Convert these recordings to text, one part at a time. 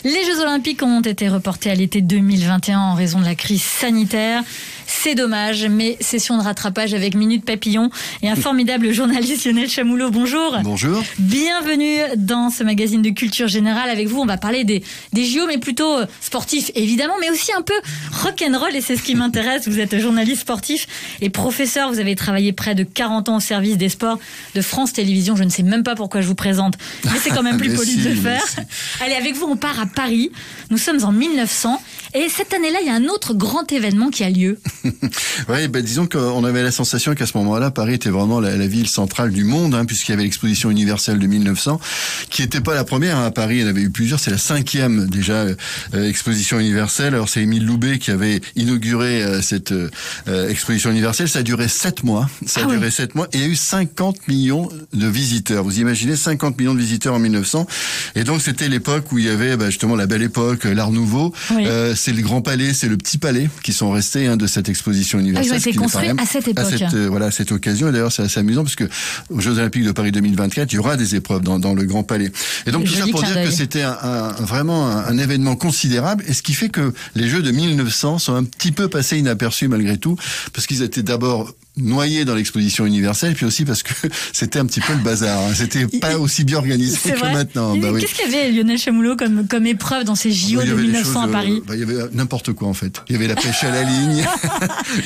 Les Jeux Olympiques ont été reportés à l'été 2021 en raison de la crise sanitaire. C'est dommage, mais session de rattrapage avec Minute Papillon et un formidable journaliste, Lionel Chamoulot. Bonjour. Bonjour. Bienvenue dans ce magazine de culture générale. Avec vous, on va parler des JO, mais plutôt sportifs, évidemment, mais aussi un peu rock'n'roll, et c'est ce qui m'intéresse. Vous êtes journaliste sportif et professeur. Vous avez travaillé près de 40 ans au service des sports de France Télévisions. Je ne sais même pas pourquoi je vous présente, mais c'est quand même plus poli de le faire. Allez, avec vous, on part à Paris. Nous sommes en 1900. Et cette année-là, il y a un autre grand événement qui a lieu. Oui, disons qu'on avait la sensation qu'à ce moment-là, Paris était vraiment la ville centrale du monde, puisqu'il y avait l'exposition universelle de 1900, qui n'était pas la première. À Paris, il y en avait eu plusieurs. C'est la 5e déjà exposition universelle. Alors c'est Émile Loubet qui avait inauguré cette exposition universelle. Ça a duré 7 mois. Ça a duré 7 mois. Et il y a eu 50 millions de visiteurs. Vous imaginez 50 millions de visiteurs en 1900. Et donc c'était l'époque où il y avait justement la Belle Époque, l'Art Nouveau. Oui. C'est le Grand Palais, c'est le Petit Palais qui sont restés de cette exposition universelle. Ils ont été construits à cette époque. À cette occasion. Et d'ailleurs, c'est assez amusant parce que aux Jeux Olympiques de Paris 2024, il y aura des épreuves dans le Grand Palais. Et donc tout ça pour dire que c'était vraiment un événement considérable. Et ce qui fait que les Jeux de 1900 sont un petit peu passés inaperçus malgré tout, parce qu'ils étaient d'abord noyé dans l'exposition universelle, puis aussi parce que c'était un petit peu le bazar. C'était pas aussi bien organisé que maintenant. Qu'est-ce qu'il y avait, Lionel Chamoulot, comme épreuve dans ces JO de 1900 à Paris? Il y avait n'importe quoi en fait. Il y avait la pêche à la ligne,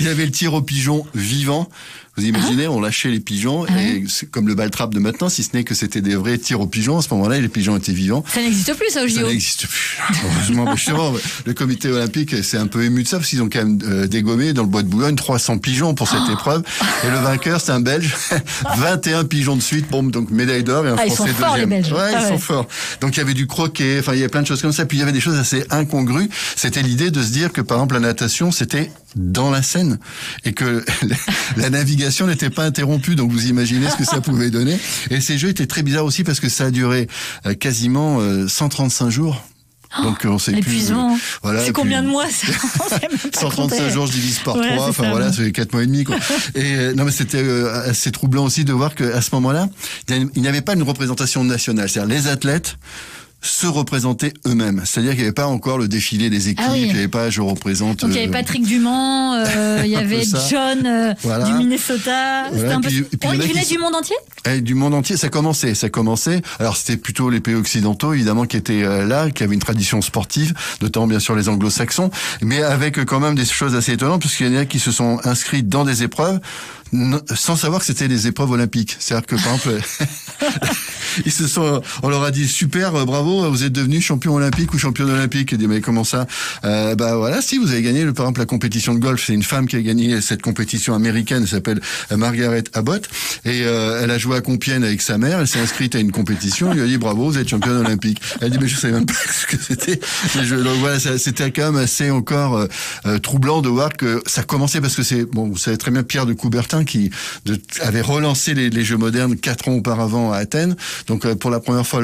il y avait le tir aux pigeons vivants. Vous imaginez, on lâchait les pigeons, et c'est comme le ball-trap de maintenant, si ce n'est que c'était des vrais tirs aux pigeons. À ce moment-là, les pigeons étaient vivants. Ça n'existe plus, ça, au JO. Ça n'existe plus. Heureusement, justement, le comité olympique s'est un peu ému de ça, parce qu'ils ont quand même dégommé dans le bois de Boulogne 300 pigeons pour cette épreuve. Et le vainqueur, c'est un Belge. 21 pigeons de suite, bon, donc médaille d'or, et un Français ils sont deuxième. Forts, les Belges. Ils sont forts. Donc il y avait du croquet, il y avait plein de choses comme ça. Puis il y avait des choses assez incongrues. C'était l'idée de se dire que, par exemple, la natation, c'était dans la Seine, et que la navigation n'était pas interrompue, donc vous imaginez ce que ça pouvait donner. Et ces jeux étaient très bizarres aussi parce que ça a duré quasiment 135 jours. Donc on sait plus. Voilà, c'est combien de mois ça? 135 jours, je divise par 3. Enfin voilà, ça fait 4 mois et demi quoi. Et non mais c'était assez troublant aussi de voir qu'à ce moment-là, il n'y avait pas une représentation nationale. C'est-à-dire les athlètes se représenter eux-mêmes. C'est-à-dire qu'il n'y avait pas encore le défilé des équipes, il n'y avait pas je représente... Donc il y avait Patrick Dumont, il y avait John du Minnesota, c'était un peu... il venait du monde entier ? Du monde entier, ça commençait. Alors c'était plutôt les pays occidentaux, évidemment, qui étaient là, qui avaient une tradition sportive, notamment bien sûr les anglo-saxons, mais avec quand même des choses assez étonnantes, puisqu'il y en a qui se sont inscrits dans des épreuves, sans savoir que c'était des épreuves olympiques. C'est-à-dire que, par exemple, on leur a dit, super, bravo, vous êtes devenu champion olympique ou championne olympique. Et dit, mais comment ça? Voilà, si, vous avez gagné, par exemple, la compétition de golf. C'est une femme qui a gagné cette compétition américaine, elle s'appelle Margaret Abbott, et elle a joué à Compiègne avec sa mère, elle s'est inscrite à une compétition, elle lui a dit, bravo, vous êtes championne olympique. Elle a dit, mais je savais même pas ce que c'était. Donc voilà, c'était quand même assez encore troublant de voir que ça commençait, parce que vous savez très bien, Pierre de Coubertin, qui avait relancé les Jeux modernes 4 ans auparavant à Athènes. Donc pour la première fois,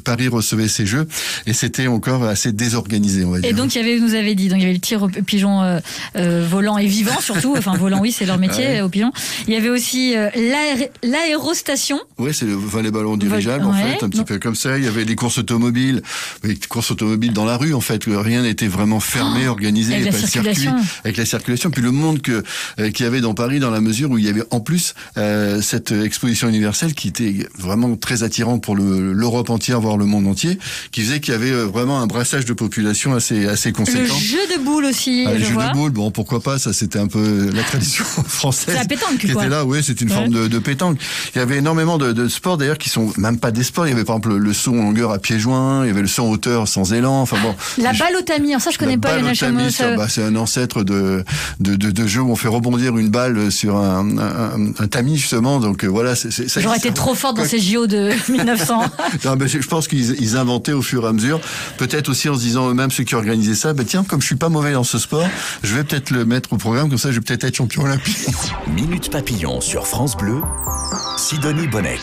Paris recevait ces Jeux, et c'était encore assez désorganisé, on va dire. Et donc il y avait le tir aux pigeons volants et vivants surtout. Enfin volants, oui, c'est leur métier, aux pigeons. Il y avait aussi l'aérostation. Oui, c'est le volley-ballon dirigeable en fait, un petit peu comme ça. Il y avait les courses automobiles, dans la rue en fait. Rien n'était vraiment fermé, organisé, avec pas de circuit, avec la circulation. Puis le monde qu'il y avait dans Paris, dans la mesure où il y avait en plus cette exposition universelle qui était vraiment très attirante pour l'Europe entière, voire le monde entier, qui faisait qu'il y avait vraiment un brassage de population assez conséquent. Le jeu de boules aussi, le jeu de boules, bon, pourquoi pas, ça c'était un peu la tradition française. C'est la pétanque, qui était là, oui, c'est une forme de pétanque. Il y avait énormément de sports d'ailleurs qui sont même pas des sports. Il y avait par exemple le saut en longueur à pieds joints, il y avait le saut en hauteur sans élan, enfin bon. La balle au tamis, ça je connais pas, c'est un ancêtre de jeu où on fait rebondir une balle sur un tamis justement, donc voilà. J'aurais été trop fort dans ces JO de 1900. Non, je pense qu'ils inventaient au fur et à mesure, peut-être aussi en se disant eux-mêmes, ceux qui organisaient ça, tiens, comme je suis pas mauvais dans ce sport, je vais peut-être le mettre au programme, comme ça je vais peut-être être champion olympique. Minute Papillon sur France Bleu, Sidonie Bonnec.